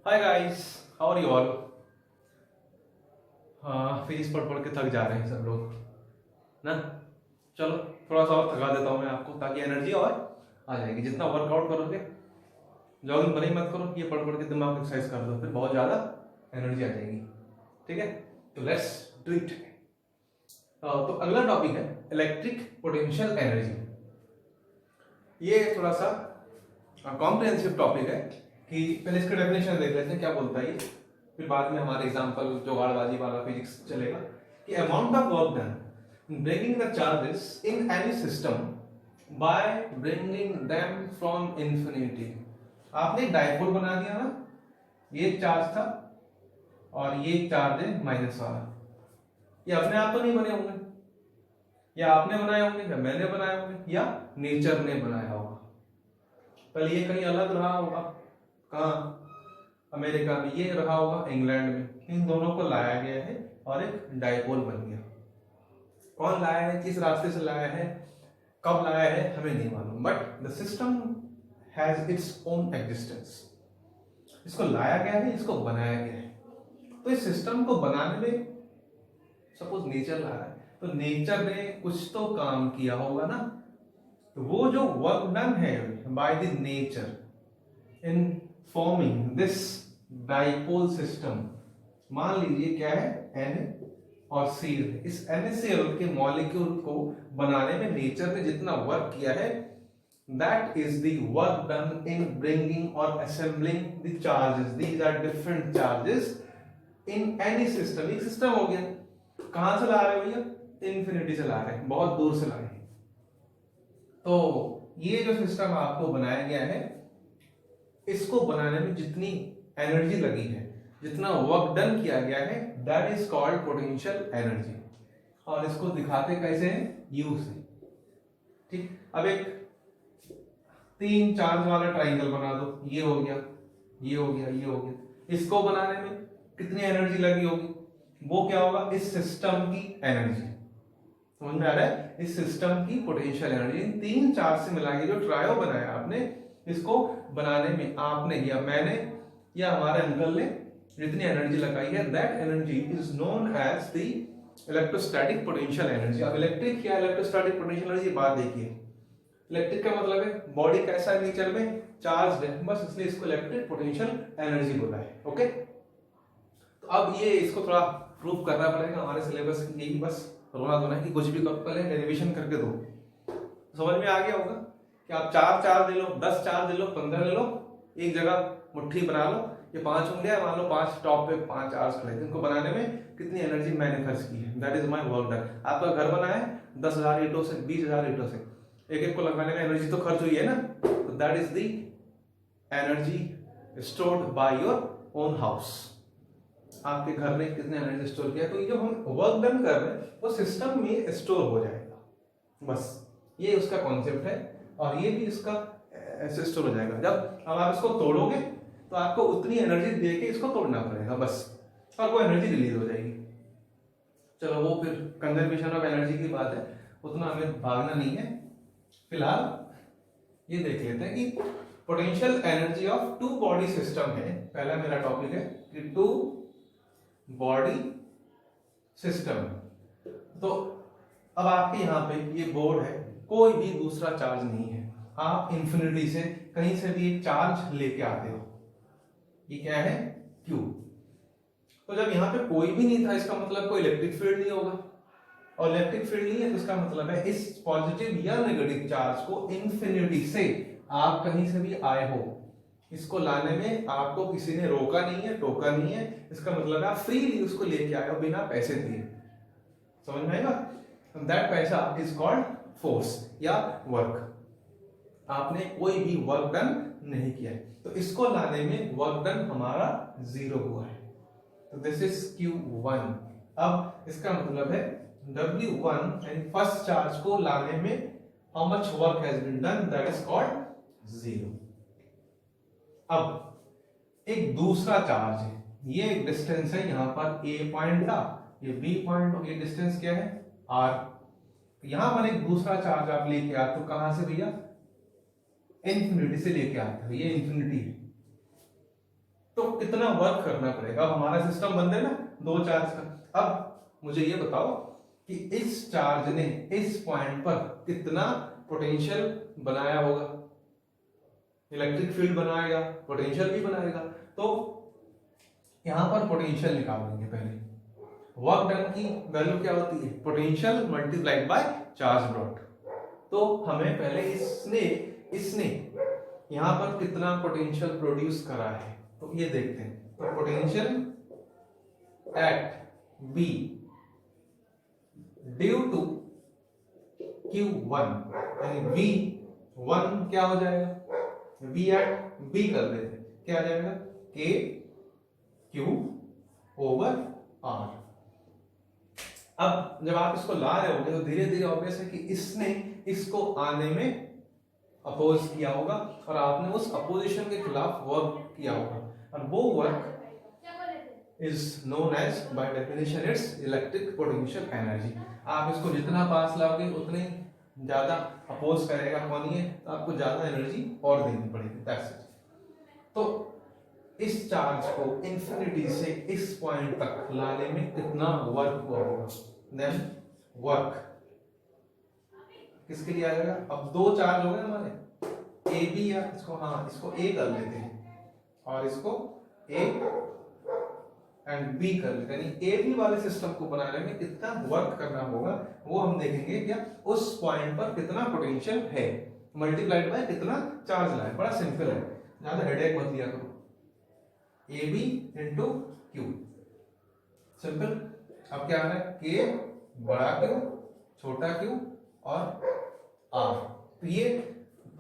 Hi guys, how are you all. हाँ, physics पढ़ पढ़ के थक जा रहे हैं सब लोग ना। चलो थोड़ा सा और थका देता हूँ मैं आपको, ताकि एनर्जी और आ जाएगी। जितना वर्कआउट करोगे, जॉगिंग भले ही मत करो, ये पढ़ पढ़ के दिमाग एक्सरसाइज कर दो, फिर बहुत ज़्यादा एनर्जी आ जाएगी। ठीक है, तो लेट्स डू इट। तो अगला टॉपिक है इलेक्ट्रिक पोटेंशियल एनर्जी। ये थोड़ा सा कॉम्प्रिहेंसिव टॉपिक है कि पहले इसका डेफिनेशन देख लेते हैं क्या बोलता है ये, फिर बाद में हमारे एग्जांपल जुगाड़बाजी वाला फिजिक्स चलेगा। कि amount of work done breaking the charges in any system by bringing them from infinity. आपने एक डायपोल बना दिया ना, ये चार्ज था और ये चार्ज है माइनस वाला। ये अपने आप तो नहीं बने होंगे, या आपने बनाए होंगे, या मैंने बनाए होंगे, या नेचर ने बनाया होगा। पहले ये कहीं अलग रहा होगा, कहाँ, अमेरिका में, ये रहा होगा इंग्लैंड में। इन दोनों को लाया गया है और एक डायपोल बन गया। कौन लाया है, किस रास्ते से लाया है, कब लाया है, हमें नहीं मालूम, but the system has its own existence. इसको लाया गया है, इसको बनाया गया है। तो इस सिस्टम को बनाने में सपोज नेचर ला रहा है, तो नेचर ने कुछ तो काम किया होगा ना। तो वो जो वर्क डन है by the nature in forming this dipole system, मान लीजिए क्या है, एन और सील। इस NaCl के मॉलिक्यूल को बनाने में नेचर ने जितना वर्क किया है, that is the work done in bringing और assembling the charges. These are different charges in any system. एक सिस्टम हो गया, कहां से ला रहे हो भैया, इंफिनिटी से ला रहे हैं, बहुत दूर से ला रहे हैं। तो ये जो सिस्टम आपको बनाया गया है, इसको बनाने में जितनी एनर्जी लगी है, जितना वर्क डन किया गया है, that is called potential energy. और इसको दिखाते कैसे हैं, यू से। ठीक, अब एक 3 चार्ज वाला ट्राइंगल बना दो, ये हो गया, ये हो गया, ये हो गया। इसको बनाने में कितनी एनर्जी लगी होगी, वो क्या होगा, इस सिस्टम की एनर्जी। समझ में आ रहा है, इस सिस्टम की पोटेंशियल एनर्जी। इन 3 चार्ज से मिला के जो ट्रायो बनाया आपने, इसको बनाने में आपने या मैंने या हमारे अंकल ने जितनी एनर्जी लगाई है, that energy is known as the electrostatic potential energy. अब इलेक्ट्रिक या इलेक्ट्रोस्टैटिक पोटेंशियल एनर्जी बात देखिए। इलेक्ट्रिक का मतलब है बॉडी कैसा है, नेचर में चार्ज है, बस इसलिए इसको इलेक्ट्रिक पोटेंशियल एनर्जी बोला है। ओके, तो अब ये इसको थोड़ा प्रूफ करना पड़ेगा, हमारे सिलेबस की यही बस रोना धोना कि कुछ भी करो, पहले रिविजन करके दो। समझ में आ गया होगा कि आप 4 चार्ज ले लो, 10 चार्ज ले लो, 15 ले लो, एक जगह मुट्ठी बना लो। ये 5 होंगे, मान लो 5 टॉप पे 5 चार्ज खड़े, इनको बनाने में कितनी एनर्जी मैंने खर्च की है, that is my work done. आपका घर बना है 10,000 ईंटों से, 20,000 ईंटों से, एक एक को लगाने में एनर्जी तो खर्च हुई है ना। तो that is the energy stored by your own house. आपके घर ने कितने एनर्जी स्टोर किया, तो ये जो हम वर्क डन कर रहे हैं वो सिस्टम में स्टोर हो जाएगा, बस ये उसका कॉन्सेप्ट है। और ये भी इसका ऐसे स्टोर हो जाएगा। जब अब आप इसको तोड़ोगे तो आपको उतनी एनर्जी दे के इसको तोड़ना पड़ेगा बस, और वो एनर्जी रिलीज हो जाएगी। चलो वो फिर कंजर्वेशन ऑफ एनर्जी की बात है, उतना हमें भागना नहीं है। फिलहाल ये देख लेते हैं कि potential energy of two body system है। पहला मेरा टॉपिक है कि टू बॉडी सिस्टम। तो अब आपके यहाँ पे ये बोर्ड है, कोई भी दूसरा चार्ज नहीं है, आप इंफिनिटी से कहीं से भी एक चार्ज लेके आते हो, ये क्या है, Q। तो जब यहाँ पे कोई भी नहीं था, इसका मतलब कोई इलेक्ट्रिक फील्ड नहीं होगा, और इलेक्ट्रिक फील्ड नहीं है तो इसका मतलब है इस पॉजिटिव या नेगेटिव चार्ज को इंफिनिटी से आप कहीं से भी आए हो, इसको लाने में आपको किसी ने रोका नहीं है, टोका नहीं है। इसका मतलब आप फ्रीली उसको लेके आए हो बिना पैसे दिए। समझ में आएगा, दैट पैसा इज कॉल्ड फोर्स या वर्क। आपने कोई भी वर्क डन नहीं किया है, तो इसको लाने में वर्क डन हमारा 0 हुआ है, तो दिस इज Q1। अब इसका मतलब है W1 यानी फर्स्ट चार्ज को लाने में how much work has been done, that is called 0। अब एक दूसरा चार्ज है, ये एक डिस्टेंस है, यहां पर A पॉइंट था, ये B पॉइंट, और ये डिस्टेंस क्या है, R। यहां पर एक दूसरा चार्ज आप लेके आते हो, कहां से भैया, इंफिनिटी से लेके आते हो, ये इंफिनिटी है। तो कितना वर्क करना पड़ेगा। अब हमारा सिस्टम बन है ना दो चार्ज का। अब मुझे ये बताओ कि इस चार्ज ने इस पॉइंट पर कितना पोटेंशियल बनाया होगा। इलेक्ट्रिक फील्ड बनाएगा, पोटेंशियल भी बनाएगा। तो यहां पर पोटेंशियल निकालेंगे पहले। वर्क डन की वैल्यू क्या होती है, potential multiplied by charge brought. तो हमें पहले इसने यहां पर कितना पोटेंशियल प्रोड्यूस करा है तो ये देखते हैं। तो potential at B due to Q1 यानी V1 क्या हो जाएगा, V एट B कर लेते हैं, क्या आ जाएगा K Q ओवर R। अब जब आप इसको ला रहे होगे तो धीरे धीरे ऑब्वियस है कि इसने इसको आने में अपोज किया होगा और आपने उस अपोजिशन के खिलाफ वर्क किया होगा, और वो work is known as by definition it's electric potential energy. आप इसको जितना पास लाओगे उतने ज्यादा अपोज करेगा कौन, ये तो आपको ज्यादा एनर्जी और देनी पड़ेगी। That's it. तो इस चार्ज को इंफिनिटी से इस पॉइंट तक लाने में कितना वर्क हुआ होगा, देन वर्क किसके लिए आ जाएगा। अब दो चार्ज हो गए हमारे ए बी, या इसको इसको ए कर लेते हैं और इसको ए एंड बी कर लेते हैं। यानी ए बी वाले सिस्टम को बनाने में कितना वर्क करना होगा वो हम देखेंगे। क्या उस पॉइंट पर कितना पोटेंशियल है मल्टीप्लाइड बाय कितना चार्ज लाए। बड़ा सिंपल है, ज्यादा हेडेक मत लिया करो। A B into Q, simple. अब क्या आ रहा है, के बड़ा क्यू छोटा क्यू और आर। तो ये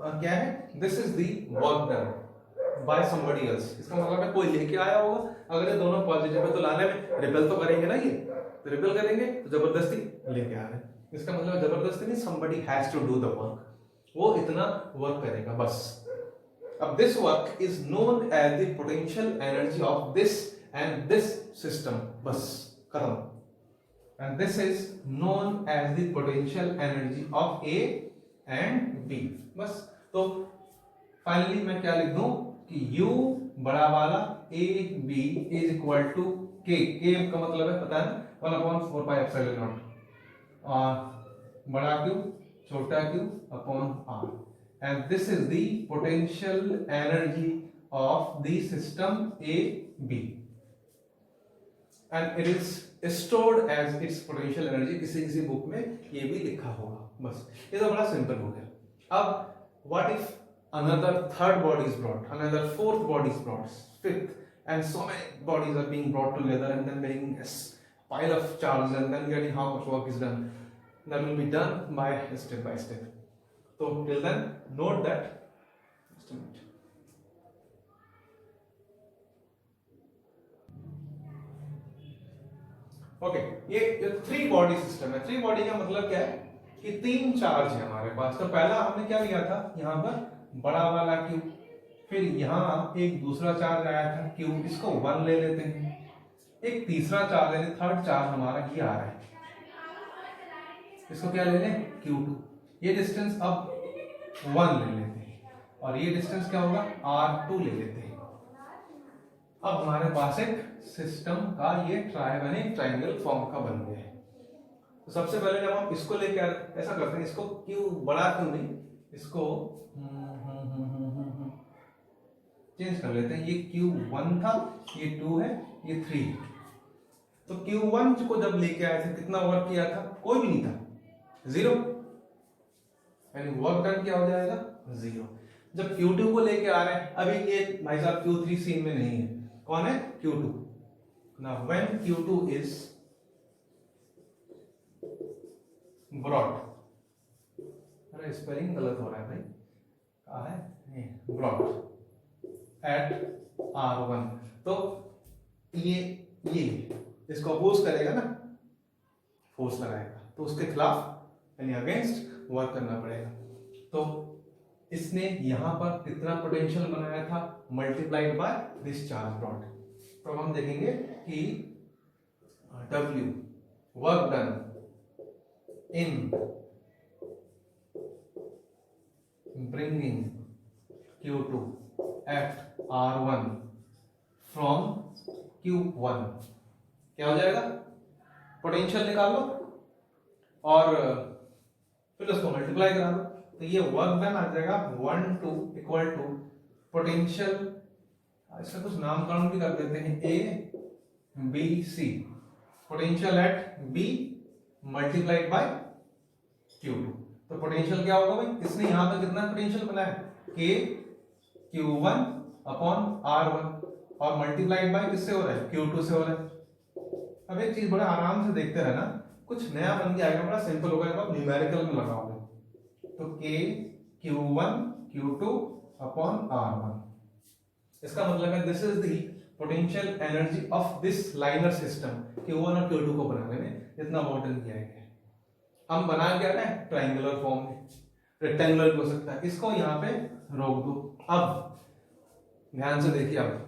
क्या है, this is the work done by somebody else. इसका मतलब है कोई लेके आया होगा। अगर ये दोनों पॉजिटिव है तो लाने में रिपेल तो करेंगे ना, ये तो रिपेल करेंगे तो जबरदस्ती लेके आ रहे हैं। इसका मतलब जबरदस्ती नहीं, somebody has to do the work, वो इतना वर्क करेगा बस। अब this work is known as the potential energy of this and this system, बस खत्म। and this is known as the potential energy of A and B, बस। तो finally मैं क्या लिख दूं कि U बड़ा वाला A B is equal to K, K का मतलब है पता है ना 1/4 पाई एप्सिलॉन नॉट, और बड़ा Q छोटा Q upon R, and this is the potential energy of the system A B, and it is stored as its potential energy। किसी किसी बुक में ये भी लिखा होगा, बस। ये तो बड़ा सिंपल हो गया। अब what if another third body is brought, another fourth body is brought, fifth, and so many bodies are being brought together and then making a pile of charges and then getting how much work is done. That will be done by step. So till then note that, just a minute. Okay, ये three body system है। Three body का मतलब क्या है कि तीन charge है हमारे पास। तो पहला हमने क्या लिया था, यहाँ पर बड़ा वाला Q, फिर यहाँ एक दूसरा चार्ज आया था Q, इसको 1 ले लेते हैं। एक तीसरा चार्ज यानी थर्ड चार्ज हमारा ये आ रहा है, इसको क्या ले लें Q2। ये डिस्टेंस अब 1 ले लेते हैं और ये डिस्टेंस क्या होगा R2 ले लेते हैं। अब हमारे पास एक सिस्टम का ये ट्रायंगल फॉर्म का बन गया है। तो सबसे पहले जब हम इसको लेकर ऐसा करते हैं, इसको Q बड़ा क्यों नहीं, इसको चेंज कर लेते हैं। ये Q1 था, ये 2 है, ये 3 है। तो Q1 को जब लेके आए थे कितना वर्क किया था, कोई भी नहीं था, 0, यानी वर्क डन क्या हो जाएगा 0। जब Q2 को लेके आ रहे हैं, अभी ये भाई साहब Q3 सीन में नहीं है, कौन है Q2। Now when Q2 is brought, अरे स्पेलिंग गलत हो रहा है भाई, कहाँ है brought at R1, तो ये इसको अपोज करेगा ना, फोर्स लगाएगा, तो उसके खिलाफ यानी अगेंस्ट वर्क करना पड़ेगा। तो इसने यहां पर कितना पोटेंशियल बनाया था multiplied by this charge brought. तो हम देखेंगे कि W work done in bringing Q2 at R1 from Q1 क्या हो जाएगा, पोटेंशियल निकाल लो और फिर उसको मल्टीप्लाई करा दो, तो ये वर्क डन आ जाएगा 1 2 इक्वल टू पोटेंशियल, इसका कुछ नामकरण भी कर देते हैं, A B C, potential at B multiplied by Q2। तो पोटेंशियल क्या होगा भाई, इसने यहां पर कितना पोटेंशियल बनाया, K Q1 अपॉन R1 और मल्टीप्लाइड बाय किससे हो रहा है, Q2 से हो रहा है। अब एक चीज बड़ा आराम से देखते रहना, कुछ नया बन के आएगा, बड़ा सिंपल होगा, आप न्यूमेरिकल में लगाओगे तो K Q1 Q2 upon R1, इसका मतलब है this is the potential energy of this liner system Q1 और Q2 को बनाने में जितना मॉडल किया गया है। हम बना क्या रहे हैं, ट्रायंगुलर फॉर्म में, रेक्टेंगुलर हो सकता है, इसको यहाँ पे रोक दो। अब ध्यान से देखिए, अब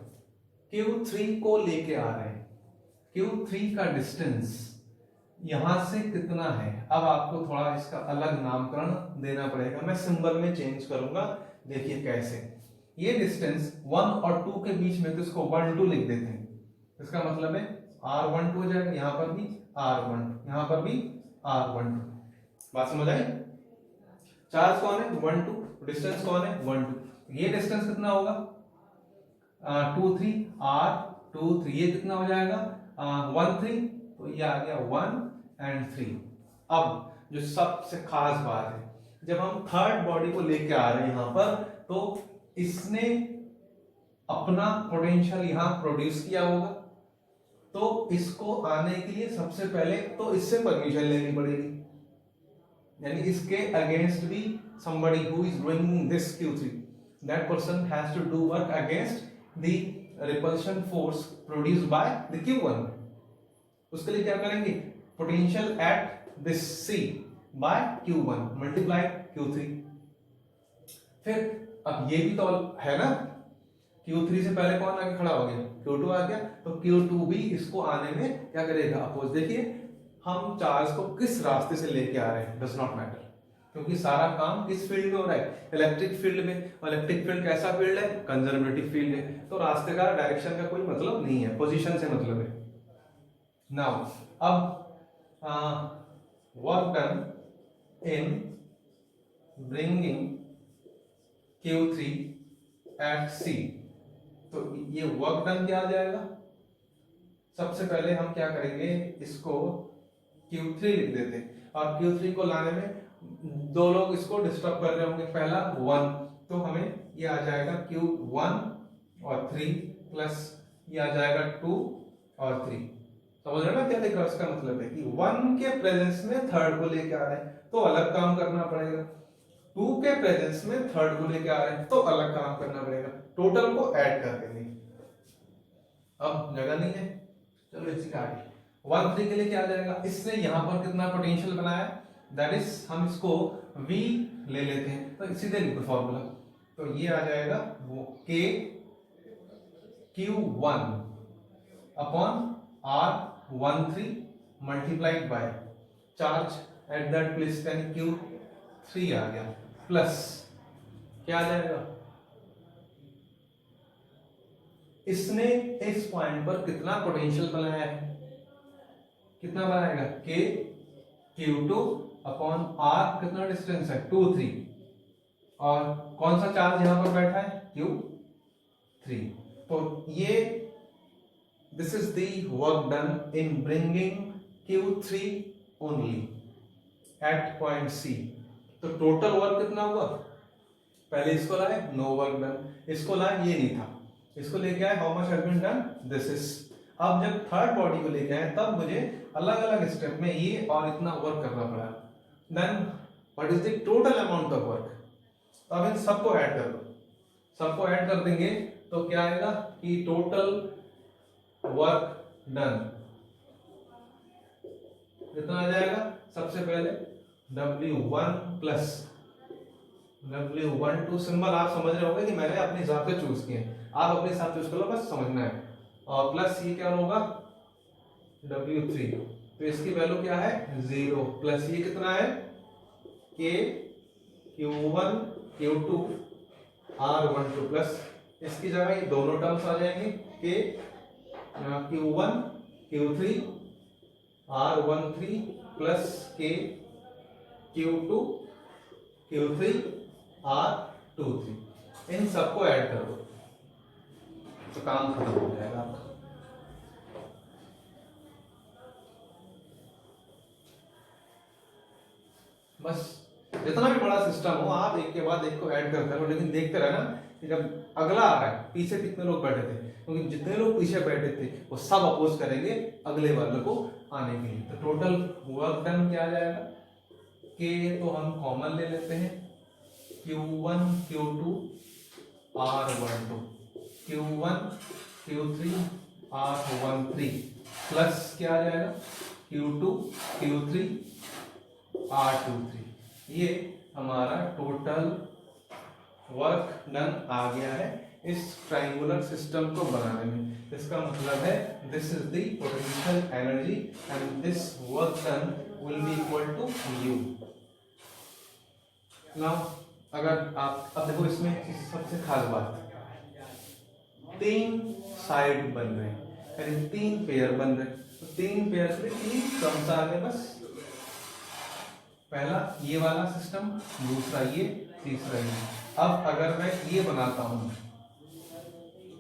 Q3 को लेके आ रहे हैं, Q3 का डिस्टेंस यहां से कितना है, अब आपको थोड़ा इसका अलग नामकरण देना पड़ेगा, मैं सिंबल में चेंज करूंगा, देखिए कैसे। ये डिस्टेंस 1 और 2 के बीच में, तो इसको 1 2 लिख देते हैं, इसका मतलब है R12 हो जाएगा, यहां पर भी R1, यहां पर भी R12, बात समझ आई। चार्ज कौन है, 1 2, डिस्टेंस कौन है, 1 2, ये डिस्टेंस कितना होगा 2 3, R2 3, ये कितना हो जाएगा 1 3, तो ये आ गया 1 एंड 3। अब जो सबसे खास बात है, जब हम थर्ड बॉडी को लेके आ रहे हैं यहां पर, तो इसने अपना पोटेंशियल यहां प्रोड्यूस किया होगा, तो इसको आने के लिए सबसे पहले तो इससे परमिशन लेनी पड़ेगी, यानी इसके अगेंस्ट भी somebody who is doing this Q3, that person has to do work against the repulsion force produced by the Q1। उसके लिए क्या करेंगे, potential at this C by Q1 multiply Q3। फिर अब ये भी तो है ना, Q3 से पहले कौन आके खड़ा हो गया, Q2 आ गया, तो Q2 भी इसको आने में क्या करेगा, अपोज। देखिए हम चार्ज को किस रास्ते से लेके आ रहे हैं, डज नॉट मैटर, क्योंकि सारा काम किस फील्ड में हो रहा है, इलेक्ट्रिक फील्ड में, और इलेक्ट्रिक फील्ड कैसा फील्ड है, कंजर्वेटिव फील्ड है, तो रास्ते का डायरेक्शन का कोई मतलब नहीं है, पोजीशन से मतलब है। नाउ अब work done in bringing Q3 at C, तो ये वर्क डन क्या आ जाएगा, सबसे पहले हम क्या करेंगे, इसको Q3 लिख देते हैं, और Q3 को लाने में दो लोग इसको डिस्टर्ब कर रहे होंगे, पहला 1, तो हमें ये आ जाएगा Q1 और 3 प्लस ये आ जाएगा 2 और 3। समझ रहे हो ना क्या लिख रहा है, इसका मतलब है कि 1 के प्रेजेंस में थर्ड को लेके आ रहे हैं तो अलग काम करना पड़ेगा, 2 के प्रेजेंस में थर्ड को लेके आ रहे हैं तो अलग काम करना पड़ेगा, टोटल को ऐड कर देंगे। अब जगह नहीं है, चलो इसी का आगे 1 3 के लिए क्या आ जाएगा, इसने यहां पर कितना पोटेंशियल बनाया, दैट इज हम इसको V ले लेते हैं, तो सीधे लिख दो फॉर्मूला, तो ये आ जाएगा वो K Q1 upon R13 multiplied by charge at that place, यानी Q3 आ गया, प्लस क्या आ जाएगा, इसने इस पॉइंट पर कितना पोटेंशियल बनाया है, कितना बनाएगा, K Q2 अपॉन R, कितना डिस्टेंस है 2 3, और कौन सा चार्ज यहां पर बैठा है, Q3। तो ये this is the work done in bringing Q3 only at point C। तो टोटल वर्क कितना हुआ, पहले इसको लाए नो वर्क डन, इसको लाए ये नहीं था, इसको लेके आए how much has been done, this is. अब जब थर्ड बॉडी को लेके आए तब मुझे अलग अलग स्टेप में ये और इतना वर्क करना पड़ा, then what is the total amount of work, तो अब इन सबको ऐड कर दो, सबको ऐड कर देंगे तो क्या आएगा कि टोटल वर्क डन कितना आ जाएगा, सबसे पहले W1 प्लस W12 सिंबल आप समझ रहे होंगे कि मैंने अपने हिसाब से चूज किए, आप अपने हिसाब से चूज कर लो, बस समझना है। और प्लस ये क्या होगा W3, तो इसकी वैल्यू क्या है 0, प्लस ये कितना है K Q1 Q2 R12 plus इसकी जगह ये दोनों टर्म्स आ जाएंगे के Q1 Q3 R13 प्लस के Q2 Q3 R23, इन सबको ऐड कर दो तो काम खत्म हो जाएगा आपका। बस जितना भी बड़ा सिस्टम हो आप एक के बाद एक को ऐड करते रहो, लेकिन देखते रहना कि जब अगला आ रहा है, पीछे कितने लोग बैठे थे, क्योंकि जितने लोग पीछे बैठे थे वो सब अपोज करेंगे अगले वाले को आने के लिए। तो टोटल वर्क डन क्या आ जाएगा, के तो हम कॉमन ले लेते हैं, Q1 Q2 R12 Q1 Q3 R13 plus क्या आ जाएगा Q2 Q3 R23। ये हमारा टोटल वर्क डन आ गया है इस ट्रायंगुलर सिस्टम को बनाने में। इसका मतलब है this is the potential energy and this work done will be equal to U। Now अगर आप अब देखो इसमें सबसे खास बात, 3 साइड बन रहे हैं यानी 3 पेयर बन रहे हैं, तो 3 पेयर से 3 टर्म्स आ गए बस। पहला ये वाला सिस्टम, दूसरा ये, तीसरा ये। अब अगर मैं ये बनाता हूं,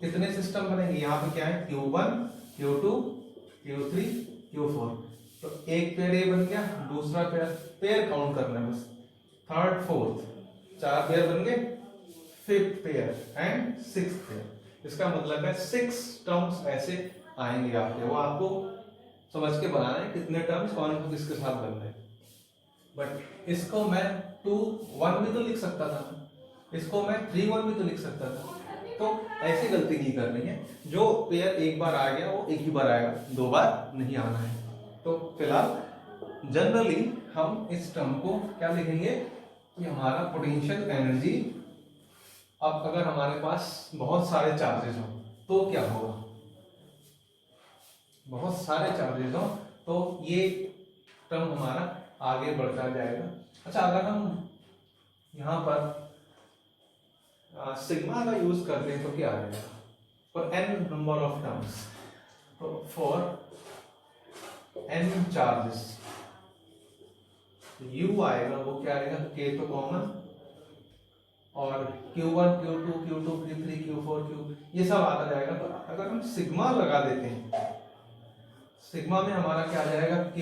कितने सिस्टम बनेंगे, यहाँ पे क्या है Q1 Q2 Q3 Q4, तो एक पेयर ये बन गया, दूसरा पेयर काउंट करना है बस, थर्ड फोर्थ, 4 पेयर बन गए, fifth pair and sixth pair. इसका मतलब है 6 टर्म्स ऐसे आएंगे आपके, वो आपको समझ के बनाना है कितने टर्म्स कौन किसके साथ बन रहे हैं। बट इसको मैं 2 1 भी तो लिख सकता था, इसको मैं 3 1 भी तो लिख सकता था, तो ऐसी गलती नहीं करनी है। जो पेयर एक बार आ गया वो एक ही बार आएगा, 2 बार नहीं आना है। तो फिलहाल जनरली हम इस टर्म को क्या लिखेंगे कि हमारा पोटेंशियल एनर्जी, अब अगर हमारे पास बहुत सारे चार्जेस हो तो क्या होगा, बहुत सारे चार्जेस हो तो ये टर्म हमारा आगे बढ़ता जाएगा। अच्छा, अगर हम यहाँ पर सिग्मा का यूज करते हैं तो क्या आ जाएगा, for n number of terms, तो फॉर n चार्जेस u आएगा, वो क्या आएगा, k तो कॉमन, और Q1 Q2 Q2 Q3 Q4 Q ये सब आता जाएगा। तो अगर हम सिग्मा लगा देते हैं, सिग्मा में हमारा क्या आ जाएगा, Q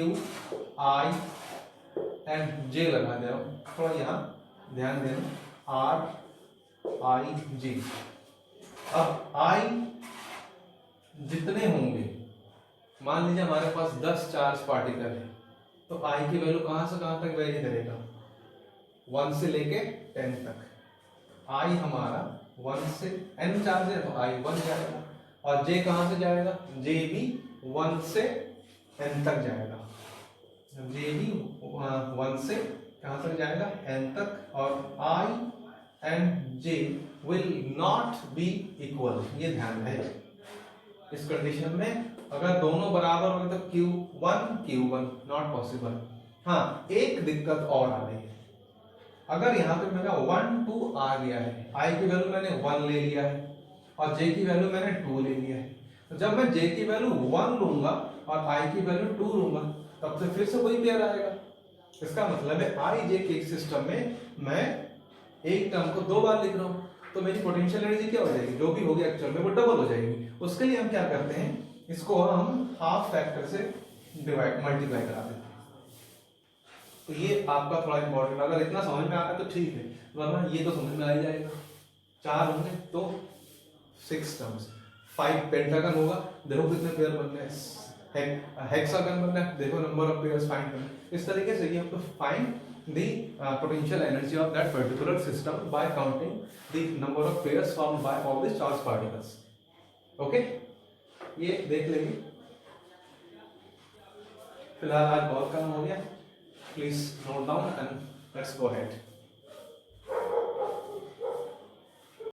I एंड J लगा दे रहा हूं, थोड़ा यहाँ ध्यान देना, R I J। अब I जितने होंगे, मान लीजिए हमारे पास 10 चार्ज पार्टिकल है, तो I की वैल्यू कहां से कहां तक वेरी करेगा, 1 से लेके 10 तक। I हमारा 1 से n चार्ज है तो I 1 जाएगा, और J कहां से जाएगा, J भी 1 से n तक जाएगा, J भी 1 से कहां तक जाएगा, n तक, और I and J will not be equal, ये ध्यान रहे। इस कंडीशन में अगर दोनों बराबर हो तो Q1 नॉट पॉसिबल। हाँ, एक दिक्कत और आ रही है, अगर यहाँ पे मेरा 1 2 आ गया है, I की वैल्यू मैंने 1 ले लिया है और J की वैल्यू मैंने 2 ले लिया है, तो जब मैं J की वैल्यू 1 लूंगा और I की वैल्यू 2 लूंगा, तब से फिर से वही पेयर आएगा। इसका मतलब है I J के सिस्टम में मैं एक टर्म को 2 बार लिख रहा हूँ, तो मेरी पोटेंशियल एनर्जी क्या हो जाएगी, जो भी होगी एक्चुअल में वो डबल हो जाएगी। उसके लिए हम क्या करते हैं, इसको हम हाफ फैक्टर से मल्टीप्लाई करा देते हैं। तो ये आपका थोड़ा इंपॉर्टेंट, अगर इतना समझ में आता है तो ठीक है, वरना ये तो समझ में आ ही जाएगा। 4 होंगे तो 6 टर्म्स, 5 पेंटागन होगा, देखो कितने पेयर बन रहे हैं, हेक्सागन बन रहा है, देखो नंबर ऑफ पेयर्स फाइंड करना। इस तरीके से ये आपको find the potential energy of that particular system by counting the number of pairs formed by all the charged particles. Okay, ये देख लेंगे। फिलहाल आज बहुत काम हो गया, please note down and let's go ahead.